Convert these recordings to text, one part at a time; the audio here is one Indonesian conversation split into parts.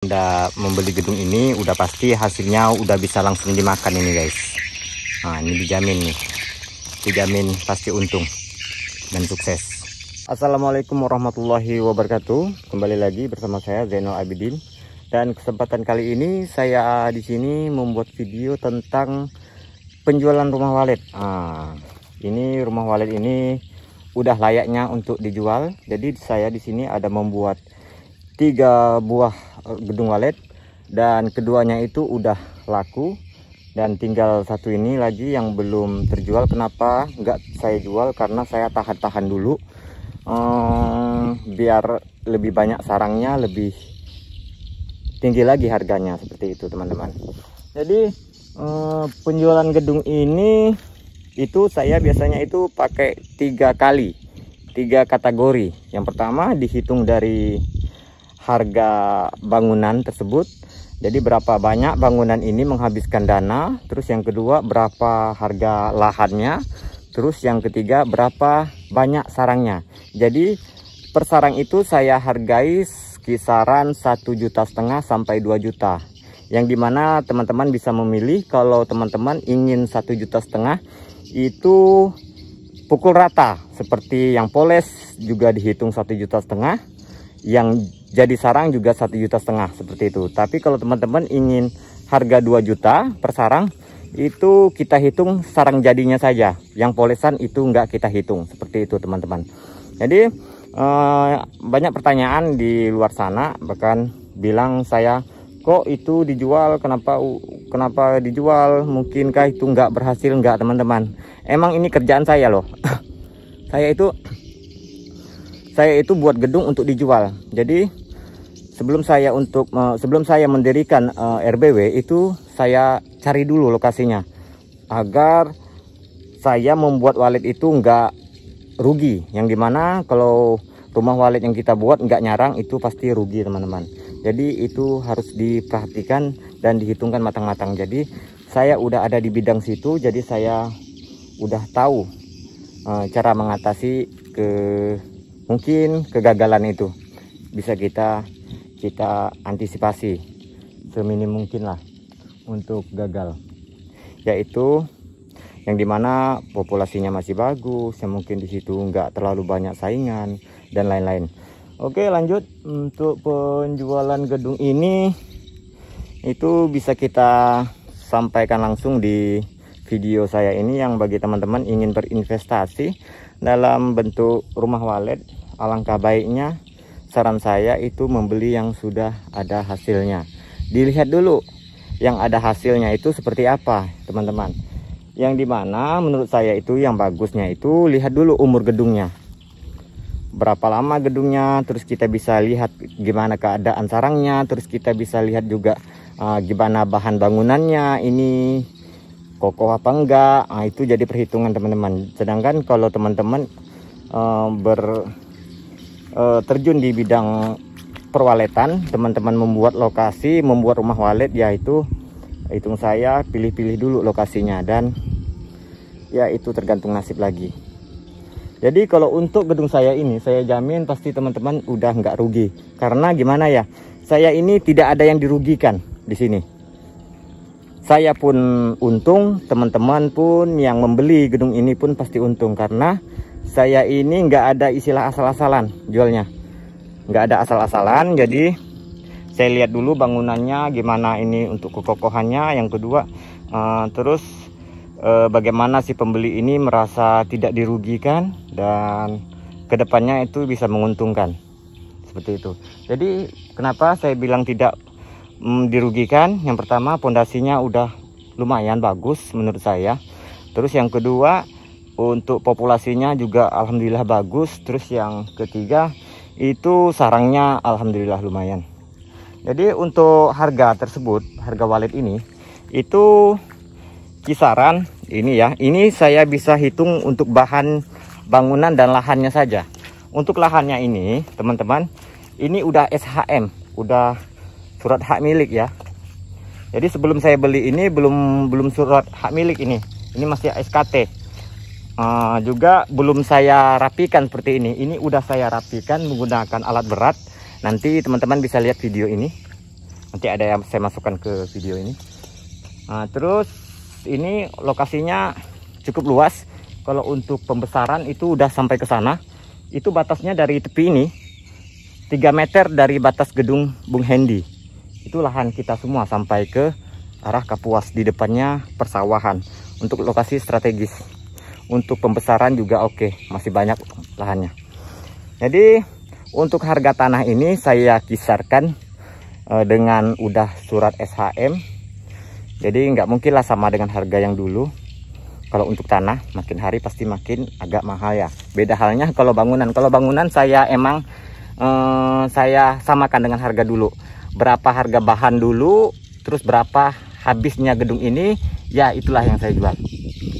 Udah membeli gedung ini udah pasti hasilnya udah bisa langsung dimakan ini guys. Nah ini dijamin nih, dijamin pasti untung dan sukses. Assalamualaikum warahmatullahi wabarakatuh. Kembali lagi bersama saya Zainal Abidin, dan kesempatan kali ini saya di sini membuat video tentang penjualan rumah walet. Ini rumah walet ini udah layaknya untuk dijual. Jadi saya di sini ada membuat 3 buah gedung walet, dan keduanya itu udah laku, dan tinggal satu ini lagi yang belum terjual. Kenapa nggak saya jual? Karena saya tahan dulu, biar lebih banyak sarangnya, lebih tinggi lagi harganya, seperti itu teman-teman. Jadi penjualan gedung ini itu saya biasanya itu pakai 3 kategori. Yang pertama dihitung dari harga bangunan tersebut, jadi berapa banyak bangunan ini menghabiskan dana. Terus yang kedua berapa harga lahannya. Terus yang ketiga berapa banyak sarangnya. Jadi per sarang itu saya hargai kisaran 1,5 juta sampai 2 juta, yang dimana teman-teman bisa memilih. Kalau teman-teman ingin 1,5 juta itu pukul rata, seperti yang poles juga dihitung 1,5 juta, yang jadi sarang juga 1,5 juta, seperti itu. Tapi kalau teman-teman ingin harga 2 juta per sarang, itu kita hitung sarang jadinya saja, yang polesan itu enggak kita hitung, seperti itu teman-teman. Jadi banyak pertanyaan di luar sana, bahkan bilang saya, kok itu dijual, kenapa dijual, mungkinkah itu enggak berhasil? Enggak teman-teman, emang ini kerjaan saya loh. Saya itu buat gedung untuk dijual. Jadi sebelum saya mendirikan RBW itu saya cari dulu lokasinya, agar saya membuat walet itu enggak rugi. Yang dimana kalau rumah walet yang kita buat enggak nyarang itu pasti rugi teman-teman. Jadi itu harus diperhatikan dan dihitungkan matang-matang. Jadi saya udah ada di bidang situ, jadi saya udah tahu cara mengatasi mungkin kegagalan itu. Bisa kita antisipasi seminim mungkin lah untuk gagal, yaitu yang dimana populasinya masih bagus, yang mungkin di situ nggak terlalu banyak saingan dan lain-lain. Oke, lanjut. Untuk penjualan gedung ini itu bisa kita sampaikan langsung di video saya ini, yang bagi teman-teman ingin berinvestasi dalam bentuk rumah walet, alangkah baiknya saran saya itu membeli yang sudah ada hasilnya. Dilihat dulu yang ada hasilnya itu seperti apa teman-teman. Yang dimana menurut saya itu yang bagusnya itu lihat dulu umur gedungnya, berapa lama gedungnya. Terus kita bisa lihat gimana keadaan sarangnya. Terus kita bisa lihat juga gimana bahan bangunannya, ini kokoh apa enggak. Itu jadi perhitungan teman-teman. Sedangkan kalau teman-teman terjun di bidang perwaletan, teman-teman membuat lokasi, membuat rumah walet, yaitu hitung saya pilih-pilih dulu lokasinya, dan ya itu tergantung nasib lagi. Jadi kalau untuk gedung saya ini, saya jamin pasti teman-teman udah nggak rugi. Karena gimana ya, saya ini tidak ada yang dirugikan di sini. Saya pun untung, teman-teman pun yang membeli gedung ini pun pasti untung, karena saya ini nggak ada istilah asal-asalan jualnya, nggak ada asal-asalan. Jadi saya lihat dulu bangunannya gimana, ini untuk kekokohannya. Yang kedua terus bagaimana si pembeli ini merasa tidak dirugikan, dan kedepannya itu bisa menguntungkan, seperti itu. Jadi kenapa saya bilang tidak dirugikan? Yang pertama, pondasinya udah lumayan bagus menurut saya. Terus yang kedua, untuk populasinya juga alhamdulillah bagus. Terus yang ketiga itu sarangnya alhamdulillah lumayan. Jadi untuk harga tersebut, harga walet ini itu kisaran ini ya. Ini saya bisa hitung untuk bahan bangunan dan lahannya saja. Untuk lahannya ini teman-teman, ini udah SHM, udah surat hak milik ya. Jadi sebelum saya beli ini belum surat hak milik ini masih SKT. Juga belum saya rapikan seperti ini. Ini udah saya rapikan menggunakan alat berat. Nanti teman-teman bisa lihat video ini. Nanti ada yang saya masukkan ke video ini. Nah, terus ini lokasinya cukup luas. Kalau untuk pembesaran itu udah sampai ke sana. Itu batasnya dari tepi ini 3 meter dari batas gedung Bung Hendy. Itu lahan kita semua sampai ke arah Kapuas. Di depannya persawahan. Untuk lokasi strategis. Untuk pembesaran juga oke, masih banyak lahannya. Jadi untuk harga tanah ini saya kisarkan dengan udah surat SHM. Jadi nggak mungkin lah sama dengan harga yang dulu. Kalau untuk tanah makin hari pasti makin agak mahal ya. Beda halnya kalau bangunan. Kalau bangunan saya emang saya samakan dengan harga dulu. Berapa harga bahan dulu, terus berapa habisnya gedung ini, ya itulah yang saya jual.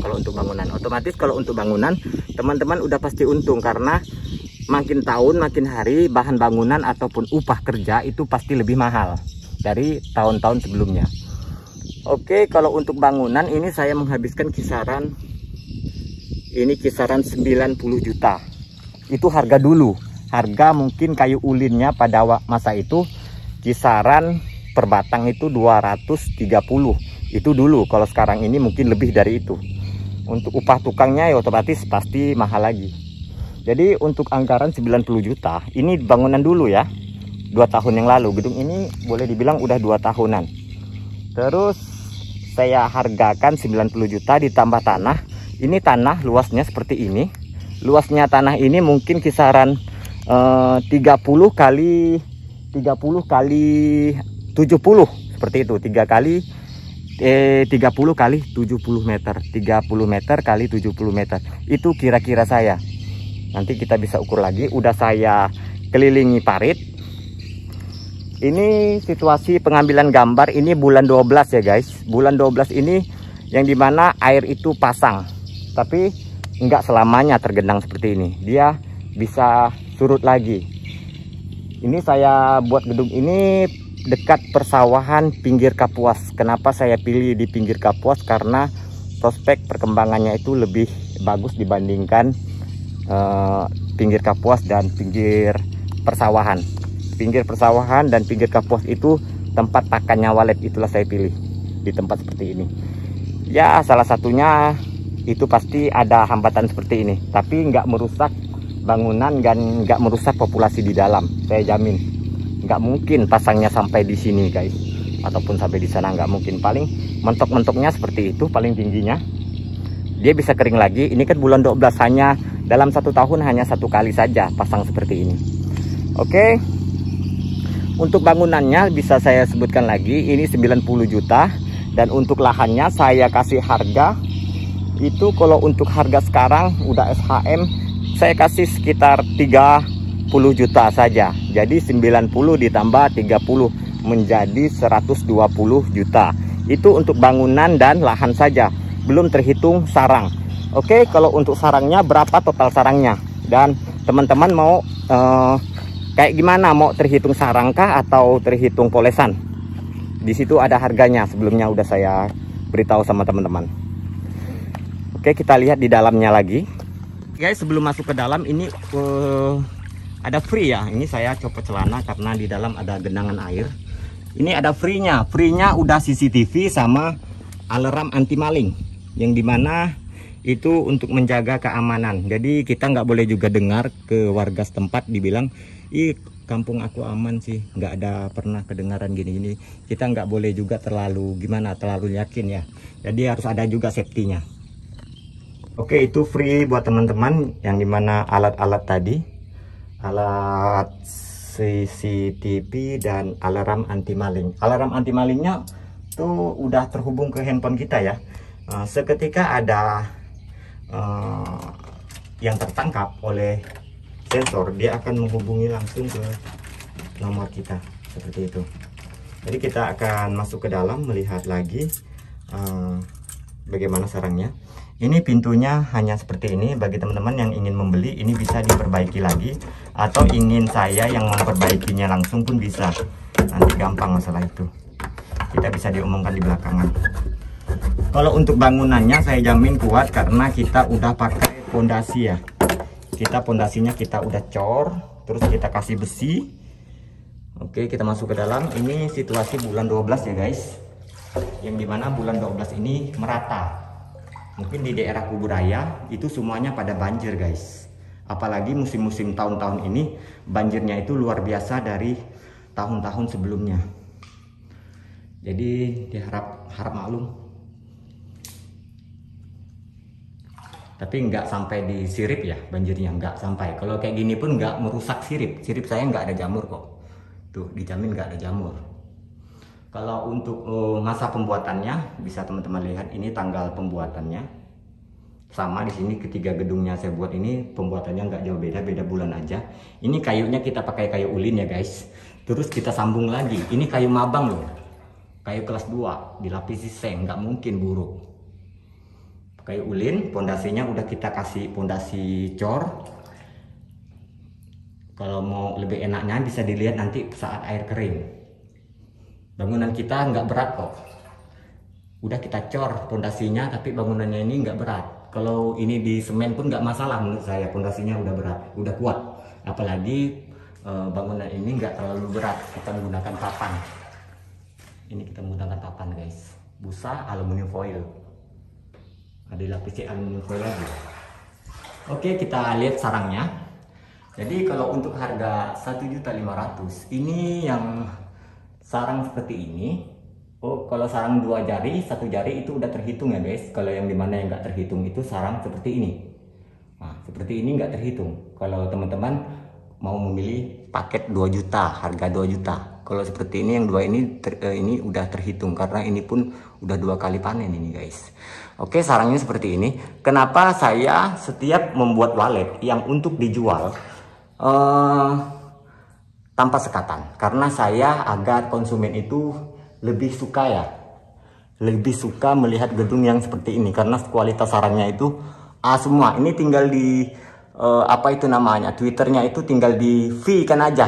Kalau untuk bangunan, otomatis kalau untuk bangunan teman-teman udah pasti untung, karena makin tahun makin hari bahan bangunan ataupun upah kerja itu pasti lebih mahal dari tahun-tahun sebelumnya. Oke, kalau untuk bangunan ini saya menghabiskan kisaran 90 juta. Itu harga dulu. Harga mungkin kayu ulinnya pada masa itu kisaran per batang itu 230. Itu dulu. Kalau sekarang ini mungkin lebih dari itu. Untuk upah tukangnya ya otomatis pasti mahal lagi. Jadi untuk anggaran 90 juta, ini bangunan dulu ya. 2 tahun yang lalu. Gedung ini boleh dibilang udah 2 tahunan. Terus saya hargakan 90 juta ditambah tanah. Ini tanah luasnya seperti ini. Luasnya tanah ini mungkin kisaran 30 kali 70 seperti itu. 30 kali 70 meter. 30 meter kali 70 meter. Itu kira-kira saya. Nanti kita bisa ukur lagi. Udah saya kelilingi parit. Ini situasi pengambilan gambar ini bulan 12 ya guys. Bulan 12 ini yang dimana air itu pasang. Tapi enggak selamanya tergenang seperti ini. Dia bisa surut lagi. Ini saya buat gedung ini dekat persawahan pinggir Kapuas. Kenapa saya pilih di pinggir Kapuas? Karena prospek perkembangannya itu lebih bagus dibandingkan pinggir Kapuas dan pinggir persawahan. Pinggir persawahan dan pinggir Kapuas itu tempat pakannya walet. Itulah saya pilih di tempat seperti ini. Ya salah satunya itu pasti ada hambatan seperti ini. Tapi nggak merusak bangunan dan nggak merusak populasi di dalam. Saya jamin. Nggak mungkin pasangnya sampai di sini guys. Ataupun sampai di sana nggak mungkin. Paling mentok-mentoknya seperti itu paling tingginya. Dia bisa kering lagi. Ini kan bulan 12 hanya dalam 1 tahun hanya 1 kali saja pasang seperti ini. Oke. Untuk bangunannya bisa saya sebutkan lagi, ini 90 juta. Dan untuk lahannya saya kasih harga, itu kalau untuk harga sekarang udah SHM, saya kasih sekitar 30 juta saja. Jadi 90 ditambah 30 menjadi 120 juta. Itu untuk bangunan dan lahan saja, belum terhitung sarang. Oke, kalau untuk sarangnya berapa total sarangnya? Dan teman-teman mau kayak gimana, mau terhitung sarangkah atau terhitung polesan? Di situ ada harganya, sebelumnya udah saya beritahu sama teman-teman. Oke, kita lihat di dalamnya lagi. Guys, sebelum masuk ke dalam ini ada free ya. Ini saya copot celana karena di dalam ada genangan air. Ini ada free-nya. Free-nya udah CCTV sama alarm anti maling. Yang dimana itu untuk menjaga keamanan. Jadi kita nggak boleh juga dengar ke warga setempat dibilang, ih kampung aku aman sih, nggak ada pernah kedengaran gini-gini. Kita nggak boleh juga terlalu yakin ya. Jadi harus ada juga safety-nya. Oke, itu free buat teman-teman yang dimana alat-alat tadi, alat CCTV dan alarm anti maling. Alarm anti malingnya tuh udah terhubung ke handphone kita ya. Seketika ada yang tertangkap oleh sensor, dia akan menghubungi langsung ke nomor kita seperti itu. Jadi kita akan masuk ke dalam melihat lagi bagaimana sarangnya. Ini pintunya hanya seperti ini. Bagi teman-teman yang ingin membeli, ini bisa diperbaiki lagi, atau ingin saya yang memperbaikinya langsung pun bisa. Nanti gampang masalah itu, kita bisa diumumkan di belakangan. Kalau untuk bangunannya saya jamin kuat karena kita udah pakai fondasi ya. Kita fondasinya kita udah cor, terus kita kasih besi. Oke, kita masuk ke dalam. Ini situasi bulan 12 ya guys, yang dimana bulan 12 ini merata. Mungkin di daerah Kuburaya itu semuanya pada banjir guys. Apalagi musim-musim tahun-tahun ini banjirnya itu luar biasa dari tahun-tahun sebelumnya. Jadi harap maklum. Tapi nggak sampai di sirip ya banjirnya, nggak sampai. Kalau kayak gini pun nggak merusak sirip. Sirip saya nggak ada jamur kok. Tuh dijamin nggak ada jamur. Kalau untuk masa pembuatannya bisa teman-teman lihat, ini tanggal pembuatannya. Sama di sini ketiga gedungnya saya buat ini pembuatannya nggak jauh beda, beda bulan aja. Ini kayunya kita pakai kayu ulin ya guys. Terus kita sambung lagi. Ini kayu mabang loh. Kayu kelas 2 dilapisi seng, nggak mungkin buruk. Kayu ulin, pondasinya udah kita kasih pondasi cor. Kalau mau lebih enaknya bisa dilihat nanti saat air kering. Bangunan kita nggak berat kok. Udah kita cor pondasinya, tapi bangunannya ini nggak berat. Kalau ini di semen pun nggak masalah menurut saya, pondasinya udah berat, udah kuat. Apalagi bangunan ini nggak terlalu berat. Kita menggunakan papan. Ini kita menggunakan papan guys. Busa aluminium foil. Ada lapisi aluminium foil lagi. Oke, kita lihat sarangnya. Jadi kalau untuk harga 1.500.000 ini yang sarang seperti ini. Oh, kalau sarang 2 jari, 1 jari itu udah terhitung ya guys. Kalau yang dimana yang nggak terhitung itu sarang seperti ini. Nah, seperti ini nggak terhitung. Kalau teman-teman mau memilih paket 2 juta, harga 2 juta. Kalau seperti ini yang 2 ini udah terhitung karena ini pun udah 2 kali panen ini guys. Oke, sarangnya seperti ini. Kenapa saya setiap membuat walet yang untuk dijual tanpa sekatan? Karena saya agar konsumen itu lebih suka melihat gedung yang seperti ini karena kualitas sarangnya itu A semua. Ini tinggal di apa itu namanya, Twitternya itu tinggal di V kan aja.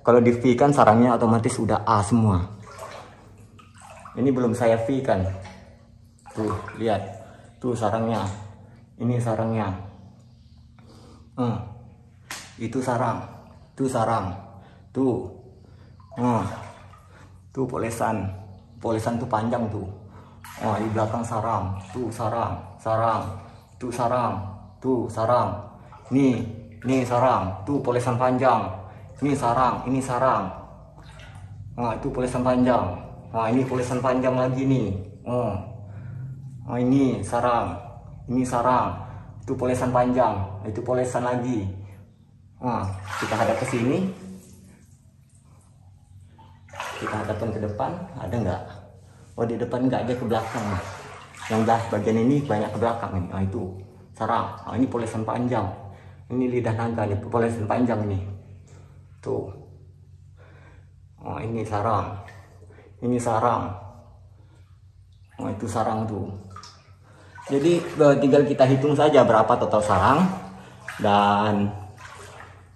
Kalau di V kan sarangnya otomatis udah A semua. Ini belum saya V kan. Tuh lihat, tuh sarangnya. Ini sarangnya. Itu sarang, tuh sarang, tuh, tuh polesan tuh panjang tuh. Di belakang sarang, tuh sarang, tuh sarang, tuh sarang. Nih sarang, tuh polesan panjang. Ini sarang, ini sarang. Itu polesan panjang. Ini polesan panjang lagi nih. Ini sarang, itu polesan panjang, itu polesan lagi. Kita hadap ke sini, kita hadapkan ke depan, ada nggak? Oh, di depan nggak, ada ke belakang. Yang bagian ini banyak ke belakang nih. Itu sarang. Ini polesan panjang. Ini lidah naga nih, polesan panjang ini. Tuh. Ini sarang. Ini sarang. Itu sarang tuh. Jadi tinggal kita hitung saja berapa total sarang dan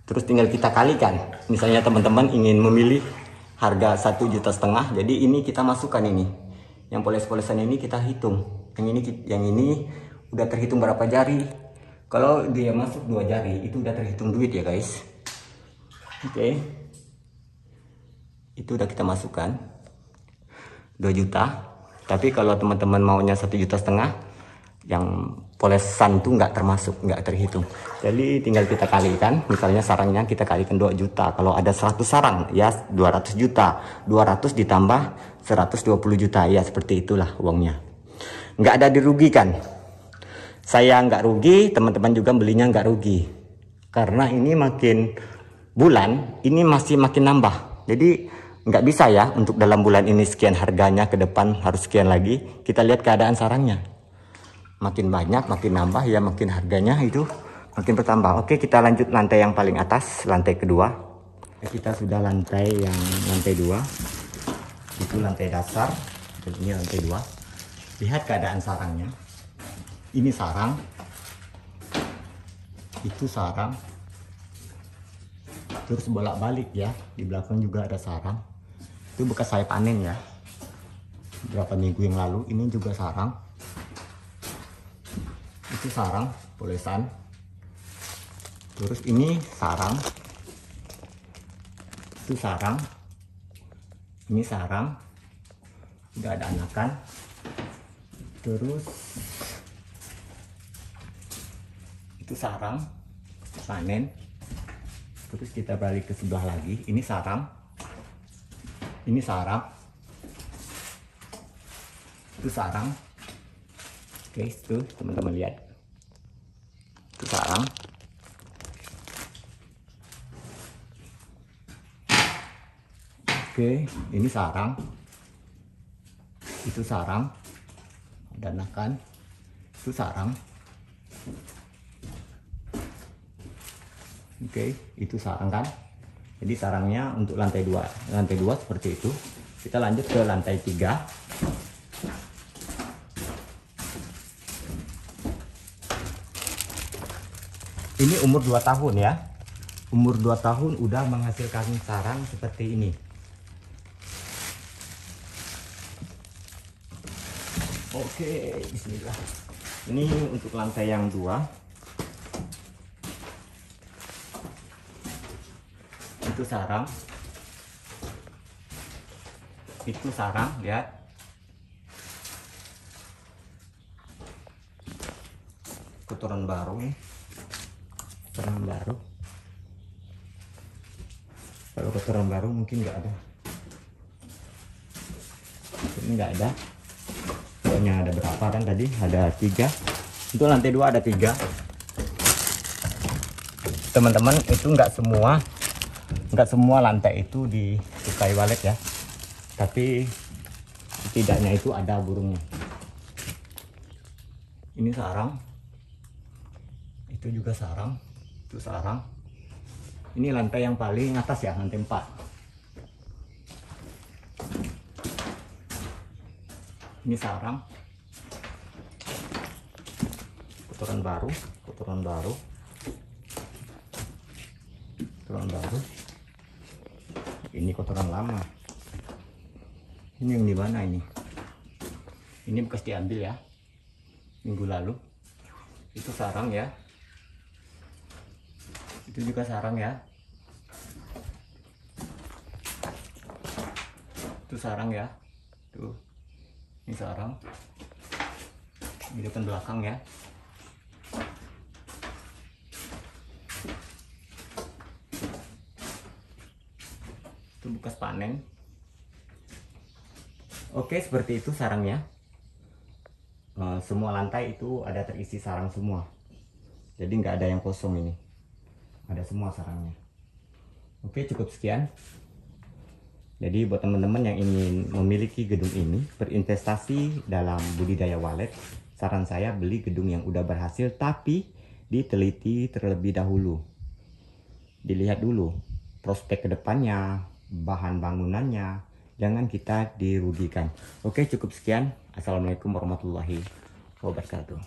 terus tinggal kita kalikan. Misalnya teman-teman ingin memilih harga 1,5 juta, jadi ini kita masukkan ini. Yang poles-polesan ini kita hitung. Yang ini udah terhitung berapa jari. Kalau dia masuk 2 jari itu udah terhitung duit ya guys. Oke. Itu udah kita masukkan 2 juta. Tapi kalau teman-teman maunya 1,5 juta, yang polesan tuh nggak termasuk, nggak terhitung. Jadi tinggal kita kalikan, misalnya sarangnya kita kalikan 2 juta. Kalau ada 100 sarang ya 200 juta, 200 ditambah 120 juta, ya seperti itulah uangnya. Nggak ada dirugikan. Saya nggak rugi, teman-teman juga belinya nggak rugi. Karena ini makin bulan, ini masih makin nambah. Jadi nggak bisa ya untuk dalam bulan ini sekian harganya, ke depan harus sekian lagi. Kita lihat keadaan sarangnya. Makin banyak, makin nambah ya, makin harganya itu makin bertambah. Oke, kita lanjut lantai yang paling atas, lantai kedua. Kita sudah lantai 2. Itu lantai dasar, dan ini lantai 2. Lihat keadaan sarangnya. Ini sarang. Itu sarang. Terus bolak-balik ya. Di belakang juga ada sarang. Itu bekas saya panen ya. Berapa minggu yang lalu. Ini juga sarang. Itu sarang polesan. Terus ini sarang. Itu sarang. Ini sarang, udah ada anakan. Terus itu sarang panen. Terus kita balik ke sebelah lagi. Ini sarang, ini sarang, itu sarang. Oke, itu teman-teman lihat, itu sarang. Oke, ini sarang, itu sarang, dan anakan, itu sarang. Oke, itu sarang kan. Jadi sarangnya untuk lantai 2. Lantai 2 seperti itu. Kita lanjut ke lantai 3. Ini umur 2 tahun ya. Umur 2 tahun udah menghasilkan sarang seperti ini. Oke, bismillah. Ini untuk lantai yang 2. Itu sarang. Itu sarang, lihat. Kotoran baru nih. Kotoran baru. Kalau kotoran baru mungkin nggak ada. Ini nggak ada. Pokoknya ada berapa kan tadi? Ada 3. Untuk lantai 2 ada 3. Teman-teman, itu nggak semua lantai itu disukai walet ya. Tapi setidaknya itu ada burungnya. Ini sarang. Itu juga sarang. Itu sarang. Ini lantai yang paling atas ya, lantai 4. Ini sarang. Kotoran baru, kotoran baru. Kotoran baru. Ini kotoran lama. Ini yang di mana ini? Ini bekas diambil ya, minggu lalu. Itu sarang ya. Itu juga sarang ya. Itu sarang ya. Tuh. Ini sarang. Di depan belakang ya. Itu bekas panen. Oke, seperti itu sarangnya. Semua lantai itu ada terisi sarang semua. Jadi nggak ada yang kosong ini. Ada semua sarangnya. Oke, cukup sekian. Jadi buat teman-teman yang ingin memiliki gedung ini, berinvestasi dalam budidaya walet, saran saya beli gedung yang udah berhasil, tapi diteliti terlebih dahulu. Dilihat dulu prospek kedepannya, bahan bangunannya, jangan kita dirugikan. Oke, cukup sekian. Assalamualaikum warahmatullahi wabarakatuh.